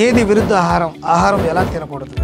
ఏది విరుద్ధ ఆహారం, ఆహారం ఎలా తినకూడదు?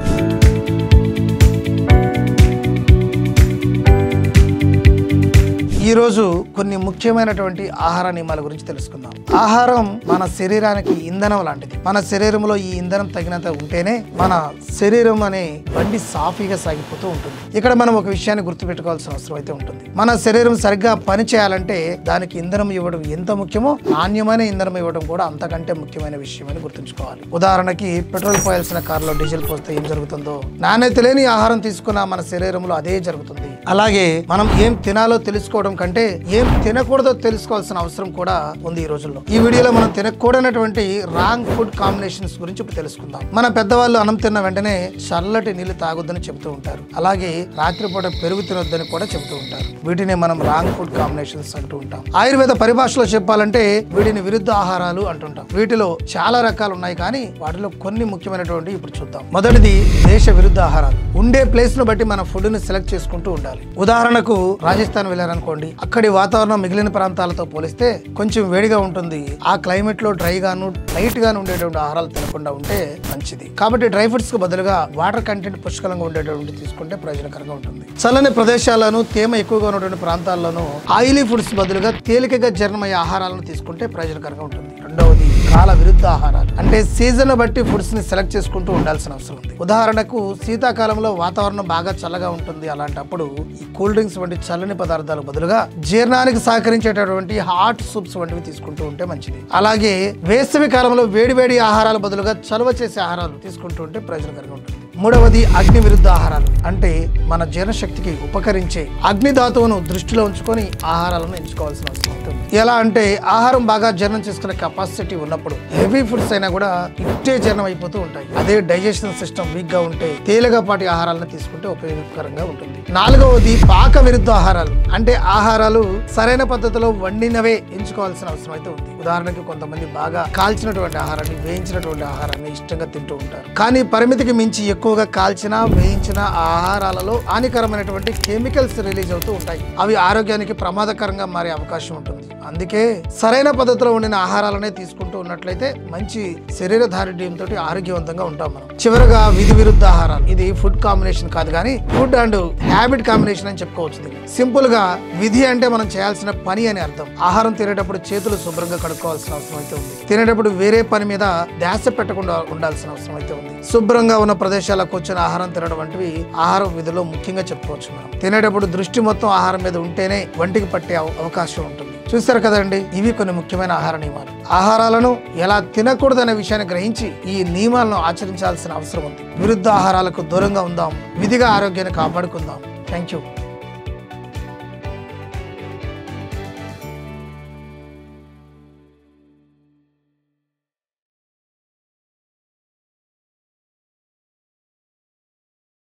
ఈరోజు కొన్ని ముఖ్యమైనటువంటి ఆహార నియమాల గురించి తెలుసుకుందాం. ఆహారం మన శరీరానికి ఇంధనం లాంటిది. మన శరీరంలో ఈ ఇంధనం తగినంత ఉంటేనే మన శరీరం అనే బండి సాఫీగా సాగిపోతూ ఉంటుంది. ఇక్కడ మనం ఒక విషయాన్ని గుర్తుపెట్టుకోవాల్సిన అవసరం అయితే ఉంటుంది. మన శరీరం సరిగ్గా పని చేయాలంటే దానికి ఇంధనం ఇవ్వడం ఎంత ముఖ్యమో నాణ్యమైన ఇంధనం ఇవ్వడం కూడా అంతకంటే ముఖ్యమైన విషయం అని గుర్తుంచుకోవాలి. ఉదాహరణకి పెట్రోల్ పోయాల్సిన కారులో డీజిల్ పోస్తే ఏం జరుగుతుందో నాణ్యత లేని ఆహారం తీసుకున్న మన శరీరంలో అదే జరుగుతుంది. అలాగే మనం ఏం తినాలో తెలుసుకోవడం కంటే ఏం తినకూడదో తెలుసుకోవాల్సిన అవసరం కూడా ఉంది ఈ రోజుల్లో. ఈ వీడియోలో మనం తినకూడనటువంటి రాంగ్ ఫుడ్ కాంబినేషన్స్ గురించి ఇప్పుడు తెలుసుకుందాం. మన పెద్దవాళ్ళు అన్నం తిన్న వెంటనే చల్లటి నీళ్లు తాగొద్దని చెబుతూ ఉంటారు. అలాగే రాత్రిపూట పెరుగు తినొద్దని కూడా చెబుతూ ఉంటారు. వీటిని మనం రాంగ్ ఫుడ్ కాంబినేషన్స్ అంటూ ఉంటాం. ఆయుర్వేద పరిభాషలో చెప్పాలంటే వీటిని విరుద్ధ ఆహారాలు అంటుంటాం. వీటిలో చాలా రకాలు ఉన్నాయి, కానీ వాటిలో కొన్ని ముఖ్యమైనటువంటి ఇప్పుడు చూద్దాం. మొదటిది దేశ విరుద్ధ ఆహారాలు. ఉండే ప్లేస్ ను బట్టి మన ఫుడ్ ని సెలెక్ట్ చేసుకుంటూ ఉండాలి. ఉదాహరణకు రాజస్థాన్ వెళ్ళారనుకోండి, అక్కడి వాతావరణం మిగిలిన ప్రాంతాలతో పోలిస్తే కొంచెం వేడిగా ఉంటుంది. ఆ క్లైమేట్ లో డ్రై గాను లైట్ గాను ఉండేటువంటి ఆహారాలు తినకుండా ఉంటే మంచిది. కాబట్టి డ్రై ఫ్రూట్స్ కు బదులుగా వాటర్ కంటెంట్ పుష్కలంగా ఉండేటువంటి తీసుకుంటే ప్రయోజనకరంగా ఉంటుంది. చల్లని ప్రదేశాలను తేమ ఎక్కువగా ఉన్నటువంటి ప్రాంతాల్లోనూ ఆయిలీ ఫుడ్స్ బదులుగా తేలికగా జీర్ణమయ్యే ఆహారాలను తీసుకుంటే ప్రయోజనకరంగా ఉంటుంది. రెండవది కాల విరుద్ధ ఆహారాలు. అంటే సీజన్ బట్టి ఫుడ్స్ ని సెలెక్ట్ చేసుకుంటూ ఉండాల్సిన అవసరం ఉంది. ఉదాహరణకు శీతాకాలంలో వాతావరణం బాగా చల్లగా ఉంటుంది. అలాంటప్పుడు ఈ కూల్ డ్రింక్స్ వంటి చల్లని పదార్థాల బదులుగా జీర్ణానికి సహకరించేటటువంటి హాట్ సూప్స్ వంటివి తీసుకుంటూ ఉంటే మంచిది. అలాగే వేసవి కాలంలో వేడివేడి ఆహారాల బదులుగా చలువ చేసే ఆహారాలు తీసుకుంటూ ఉంటే ప్రయోజనకరంగా ఉంటుంది. మూడవది అగ్ని విరుద్ధ ఆహారాలు. అంటే మన జీర్ణశక్తికి ఉపకరించే అగ్ని ధాతువును దృష్టిలో ఉంచుకొని ఆహారాలను ఎంచుకోవాల్సిన అవసరం ఉంటుంది. ఎలా అంటే ఆహారం బాగా జీర్ణం చేసుకునే కెపాసిటీ ఉన్నప్పుడు హెవీ ఫుడ్స్ అయినా కూడా ఇట్టే జీర్ణం అయిపోతూ ఉంటాయి. అదే డైజెషన్ సిస్టమ్ వీక్ గా ఉంటే తేలికపాటి ఆహారాలను తీసుకుంటే ఉపయోగకరంగా ఉంటుంది. నాలుగవది పాక విరుద్ధ ఆహారాలు. అంటే ఆహారాలు సరైన పద్ధతిలో వండినవే ఎంచుకోవాల్సిన అవసరం అయితే ఉంది. ఉదాహరణకి కొంతమంది బాగా కాల్చినటువంటి ఆహారాన్ని, వేయించినటువంటి ఆహారాన్ని ఇష్టంగా తింటూ ఉంటారు. కానీ పరిమితికి మించి ఎక్కువగా కాల్చిన వేయించిన ఆహారాలలో హానికరమైనటువంటి కెమికల్స్ రిలీజ్ అవుతూ ఉంటాయి. అవి ఆరోగ్యానికి ప్రమాదకరంగా మారే అవకాశం ఉంటుంది. అందుకే సరైన పద్ధతిలో వండిన ఆహారాలనే తీసుకుంటూ ఉన్నట్లయితే మంచి శరీర దారుఢ్యంతో ఆరోగ్యవంతంగా ఉంటాం మనం. చివరగా విధి విరుద్ధ ఆహారాలు. ఇది ఫుడ్ కాంబినేషన్ కాదు, కానీ ఫుడ్ అండ్ హ్యాబిట్ కాంబినేషన్ అని చెప్పుకోవచ్చు. సింపుల్ గా విధి అంటే మనం చేయాల్సిన పని అని అర్థం. ఆహారం తినేటప్పుడు చేతులు శుభ్రంగా కడుక్కోవాల్సిన అవసరం అయితే ఉంది. తినేటప్పుడు వేరే పని మీద ధ్యాస పెట్టకుండా ఉండాల్సిన అవసరం అయితే ఉంది. శుభ్రంగా ఉన్న ప్రదేశాల్లో కూర్చొని ఆహారం తినడం వంటివి ఆహారం విధిలో ముఖ్యంగా చెప్పుకోవచ్చు. మనం తినేటప్పుడు దృష్టి మొత్తం ఆహారం మీద ఉంటేనే వంటికి పట్టే అవకాశం ఉంటుంది. చూస్తారు కదండి, ఇవి కొన్ని ముఖ్యమైన ఆహార నియమాలు. ఆహారాలను ఎలా తినకూడదనే విషయాన్ని గ్రహించి ఈ నియమాలను ఆచరించాల్సిన అవసరం ఉంది. విరుద్ధ ఆహారాలకు దూరంగా ఉందాం, విధిగా ఆరోగ్యాన్ని కాపాడుకుందాం. Thank you.